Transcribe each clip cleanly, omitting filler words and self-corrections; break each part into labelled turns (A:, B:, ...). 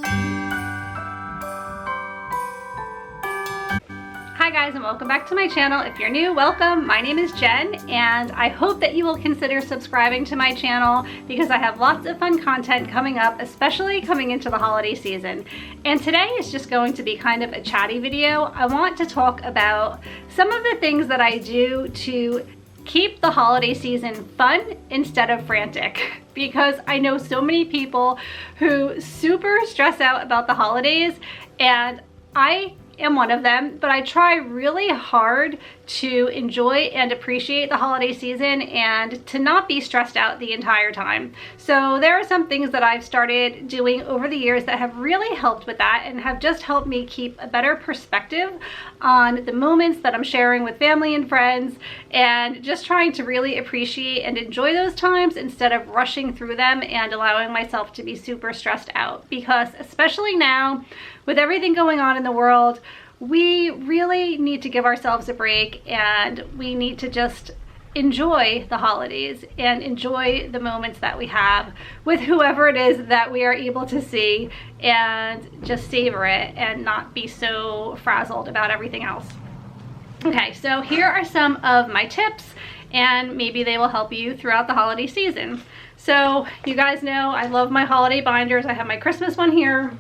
A: Hi guys, and welcome back to my channel. If you're new, welcome. My name is Jen, and I hope that you will consider subscribing to my channel because I have lots of fun content coming up, especially coming into the holiday season. And today is just going to be kind of a chatty video. I want to talk about some of the things that I do to keep the holiday season fun instead of frantic, because I know so many people who super stress out about the holidays, and I am one of them, but I try really hard to enjoy and appreciate the holiday season and to not be stressed out the entire time. So there are some things that I've started doing over the years that have really helped with that and have just helped me keep a better perspective on the moments that I'm sharing with family and friends, and just trying to really appreciate and enjoy those times instead of rushing through them and allowing myself to be super stressed out. Because especially now, with everything going on in the world, we really need to give ourselves a break, and we need to just enjoy the holidays and enjoy the moments that we have with whoever it is that we are able to see, and just savor it and not be so frazzled about everything else. Okay, so here are some of my tips, and maybe they will help you throughout the holiday season. So you guys know I love my holiday binders. I have my Christmas one here.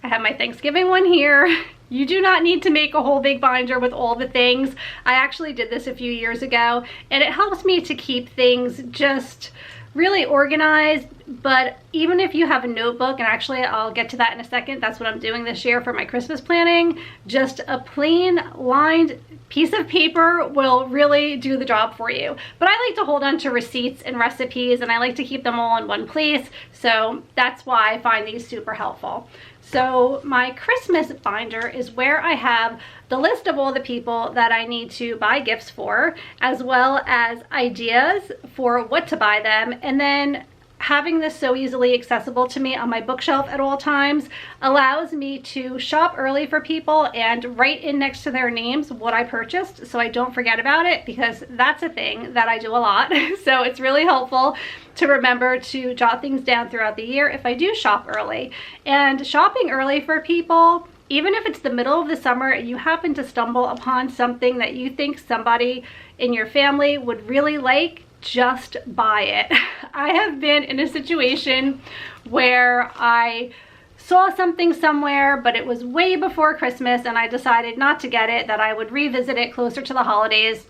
A: I have my Thanksgiving one here. You do not need to make a whole big binder with all the things. I actually did this a few years ago, and it helps me to keep things just really organized. But even if you have a notebook, and actually I'll get to that in a second, that's what I'm doing this year for my Christmas planning, just a plain lined piece of paper will really do the job for you. But I like to hold on to receipts and recipes, and I like to keep them all in one place, so that's why I find these super helpful. So my Christmas binder is where I have the list of all the people that I need to buy gifts for, as well as ideas for what to buy them. And then having this so easily accessible to me on my bookshelf at all times allows me to shop early for people and write in next to their names what I purchased, so I don't forget about it, because that's a thing that I do a lot. So it's really helpful to remember to jot things down throughout the year if I do shop early. And shopping early for people, even if it's the middle of the summer and you happen to stumble upon something that you think somebody in your family would really like, just buy it. I have been in a situation where I saw something somewhere, but it was way before Christmas, and I decided not to get it, that I would revisit it closer to the holidays.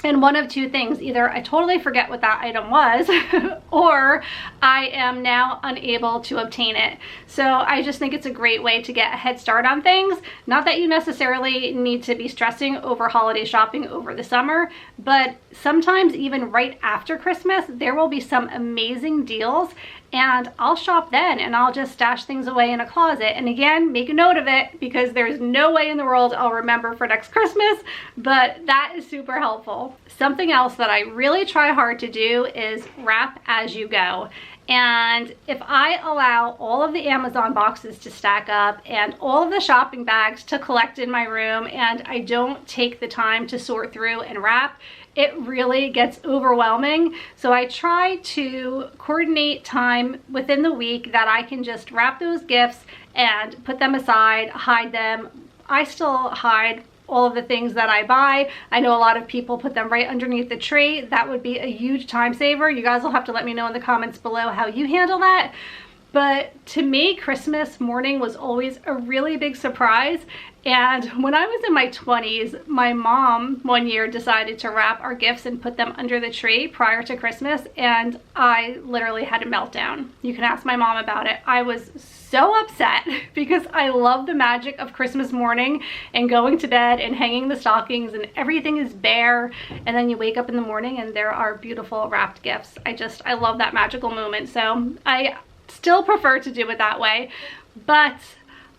A: And one of two things: either I totally forget what that item was, or I am now unable to obtain it. So I just think it's a great way to get a head start on things. Not that you necessarily need to be stressing over holiday shopping over the summer, but sometimes even right after Christmas, there will be some amazing deals, and I'll shop then, and I'll just stash things away in a closet. And again, make a note of it, because there's no way in the world I'll remember for next Christmas, but that is super helpful. Something else that I really try hard to do is wrap as you go. And if I allow all of the Amazon boxes to stack up and all of the shopping bags to collect in my room, and I don't take the time to sort through and wrap, it really gets overwhelming. So I try to coordinate time within the week that I can just wrap those gifts and put them aside, hide them. I still hide all of the things that I buy. I know a lot of people put them right underneath the tree. That would be a huge time saver. You guys will have to let me know in the comments below how you handle that. But to me, Christmas morning was always a really big surprise. And when I was in my 20s, my mom one year decided to wrap our gifts and put them under the tree prior to Christmas, and I literally had a meltdown. You can ask my mom about it. I was so upset because I love the magic of Christmas morning and going to bed and hanging the stockings and everything is bare, and then you wake up in the morning and there are beautiful wrapped gifts. I love that magical moment. So I still prefer to do it that way, but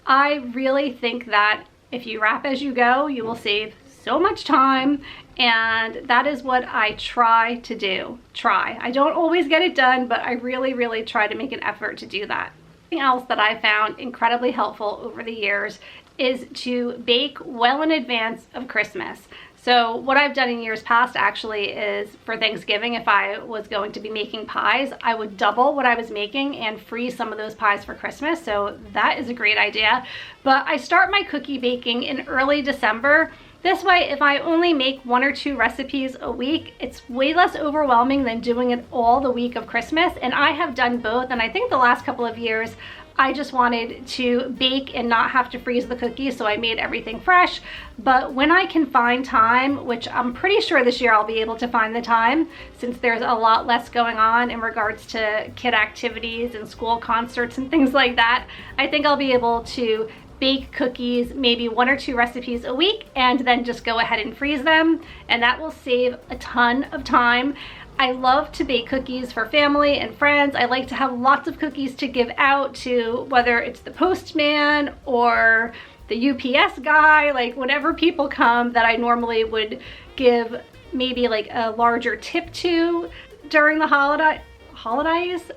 A: I really think that if you wrap as you go, you will save so much time, and that is what I try to do. I don't always get it done, but I really try to make an effort to do that. Something else that I found incredibly helpful over the years is to bake well in advance of Christmas. So what I've done in years past actually is for Thanksgiving, if I was going to be making pies, I would double what I was making and freeze some of those pies for Christmas. So that is a great idea. But I start my cookie baking in early December. This way, if I only make 1 or 2 recipes a week, it's way less overwhelming than doing it all the week of Christmas. And I have done both. And I think the last couple of years, I just wanted to bake and not have to freeze the cookies, so I made everything fresh. But when I can find time, which I'm pretty sure this year I'll be able to find the time, since there's a lot less going on in regards to kid activities and school concerts and things like that, I think I'll be able to bake cookies, maybe 1 or 2 recipes a week, and then just go ahead and freeze them, and that will save a ton of time. I love to bake cookies for family and friends. I like to have lots of cookies to give out to, whether it's the postman or the UPS guy, like whenever people come that I normally would give maybe like a larger tip to during the holidays.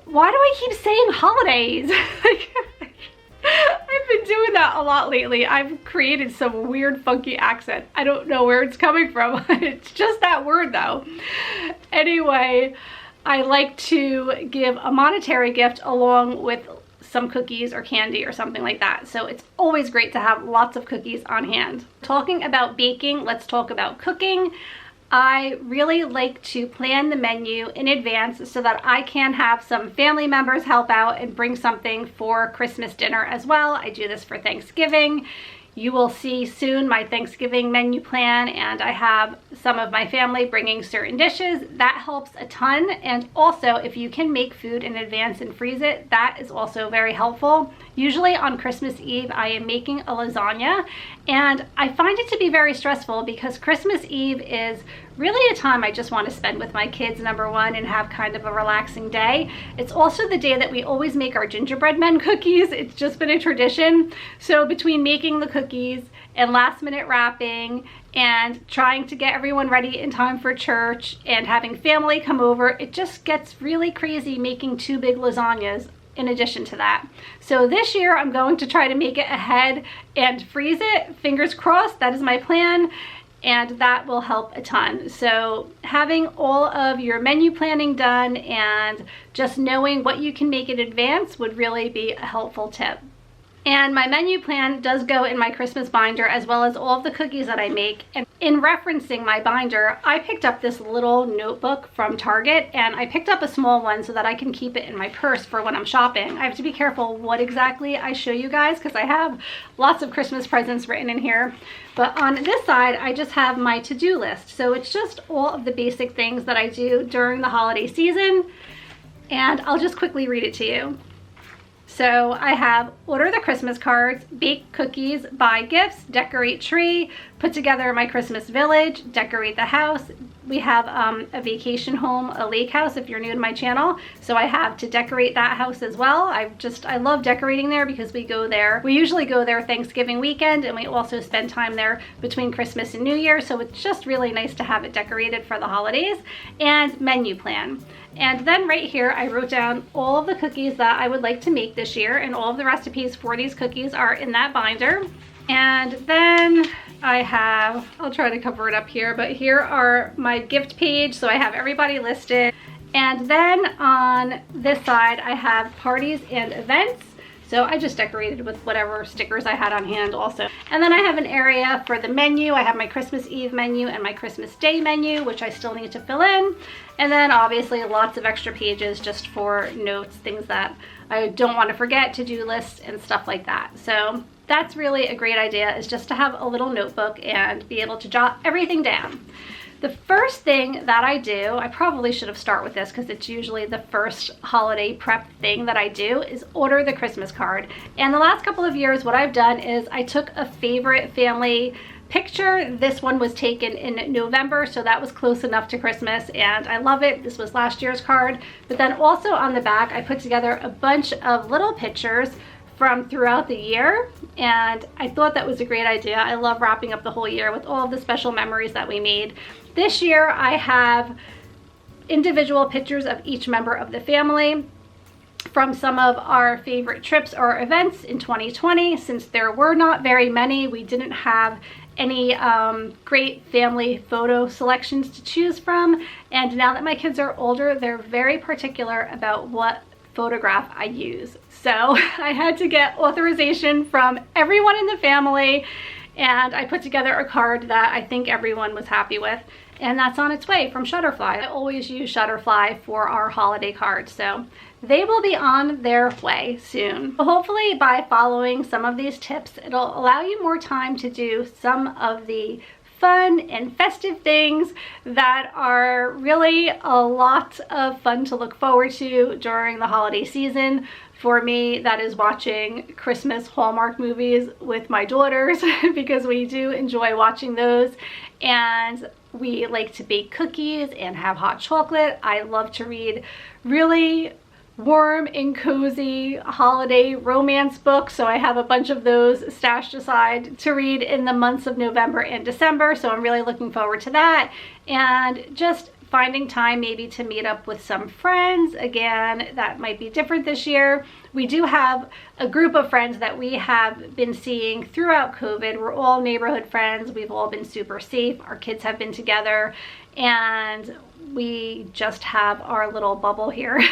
A: Why do I keep saying holidays? I've been doing that a lot lately. I've created some weird funky accent. I don't know where it's coming from. It's just that word though. Anyway, I like to give a monetary gift along with some cookies or candy or something like that. So it's always great to have lots of cookies on hand. Talking about baking, let's talk about cooking. I really like to plan the menu in advance so that I can have some family members help out and bring something for Christmas dinner as well. I do this for Thanksgiving. You will see soon my Thanksgiving menu plan, and I have some of my family bringing certain dishes. That helps a ton. And also, if you can make food in advance and freeze it, that is also very helpful. Usually on Christmas Eve, I am making a lasagna, and I find it to be very stressful because Christmas Eve is really a time I just want to spend with my kids, number one, and have kind of a relaxing day. It's also the day that we always make our gingerbread men cookies. It's just been a tradition. So between making the cookies and last minute wrapping and trying to get everyone ready in time for church and having family come over, it just gets really crazy making 2 big lasagnas in addition to that. So this year I'm going to try to make it ahead and freeze it. Fingers crossed, that is my plan. And that will help a ton. So having all of your menu planning done and just knowing what you can make in advance would really be a helpful tip. And my menu plan does go in my Christmas binder, as well as all of the cookies that I make. And in referencing my binder, I picked up this little notebook from Target, and I picked up a small one so that I can keep it in my purse for when I'm shopping. I have to be careful what exactly I show you guys because I have lots of Christmas presents written in here. But on this side, I just have my to-do list. So it's just all of the basic things that I do during the holiday season. And I'll just quickly read it to you. So I have order the Christmas cards, bake cookies, buy gifts, decorate tree, put together my Christmas village, decorate the house. We have a vacation home, a lake house if you're new to my channel. So I have to decorate that house as well. I love decorating there because we go there. We usually go there Thanksgiving weekend, and we also spend time there between Christmas and New Year. So it's just really nice to have it decorated for the holidays. And menu plan. And then right here, I wrote down all of the cookies that I would like to make this year, and all of the recipes for these cookies are in that binder. And then I'll try to cover it up here, but here are my gift page. So I have everybody listed. And then on this side, I have parties and events. So I just decorated with whatever stickers I had on hand also. And then I have an area for the menu. I have my Christmas Eve menu and my Christmas Day menu, which I still need to fill in. And then obviously lots of extra pages just for notes, things that I don't want to forget, to-do lists and stuff like that. So that's really a great idea, is just to have a little notebook and be able to jot everything down. The first thing that I do, I probably should have started with this because it's usually the first holiday prep thing that I do, is order the Christmas card. And the last couple of years, what I've done is I took a favorite family picture. This one was taken in November, so that was close enough to Christmas, and I love it. This was last year's card. But then also on the back, I put together a bunch of little pictures from throughout the year, and I thought that was a great idea. I love wrapping up the whole year with all of the special memories that we made. This year I have individual pictures of each member of the family from some of our favorite trips or events in 2020. Since there were not very many, we didn't have any great family photo selections to choose from. And now that my kids are older, they're very particular about what photograph I use. So I had to get authorization from everyone in the family, and I put together a card that I think everyone was happy with, and that's on its way from Shutterfly. I always use Shutterfly for our holiday cards, so they will be on their way soon. Hopefully by following some of these tips, it'll allow you more time to do some of the fun and festive things that are really a lot of fun to look forward to during the holiday season. For me, that is watching Christmas Hallmark movies with my daughters because we do enjoy watching those, and we like to bake cookies and have hot chocolate. I love to read really warm and cozy holiday romance books, so I have a bunch of those stashed aside to read in the months of November and December, so I'm really looking forward to that. And just finding time maybe to meet up with some friends. Again, that might be different this year. We do have a group of friends that we have been seeing throughout COVID. We're all neighborhood friends. We've all been super safe. Our kids have been together, and we just have our little bubble here.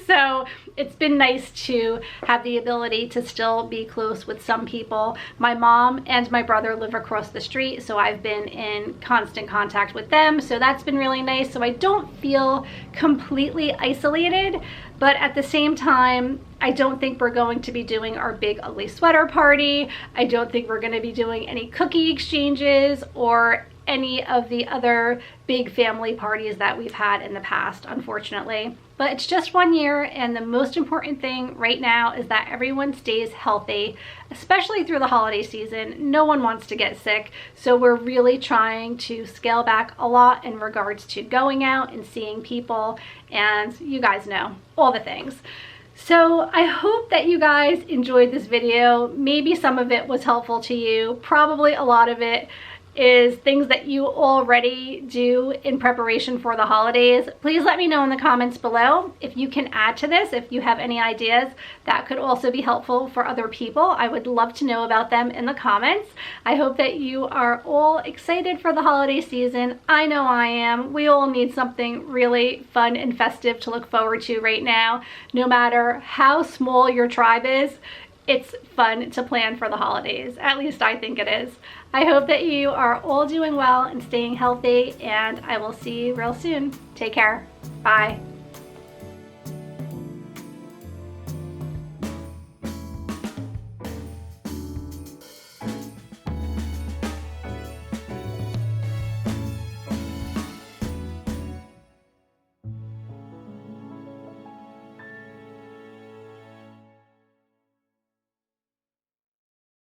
A: So it's been nice to have the ability to still be close with some people. My mom and my brother live across the street, so I've been in constant contact with them. So that's been really nice. So I don't feel completely isolated, but at the same time, I don't think we're going to be doing our big ugly sweater party. I don't think we're going to be doing any cookie exchanges or any of the other big family parties that we've had in the past, unfortunately. But it's just 1 year, and the most important thing right now is that everyone stays healthy, especially through the holiday season. No one wants to get sick, so we're really trying to scale back a lot in regards to going out and seeing people, and you guys know all the things. So I hope that you guys enjoyed this video. Maybe some of it was helpful to you. Probably a lot of it is things that you already do in preparation for the holidays. Please let me know in the comments below if you can add to this, if you have any ideas that could also be helpful for other people. I would love to know about them in the comments. I hope that you are all excited for the holiday season. I know I am. We all need something really fun and festive to look forward to right now. No matter how small your tribe is, it's fun to plan for the holidays. At least I think it is. I hope that you are all doing well and staying healthy, and I will see you real soon. Take care. Bye.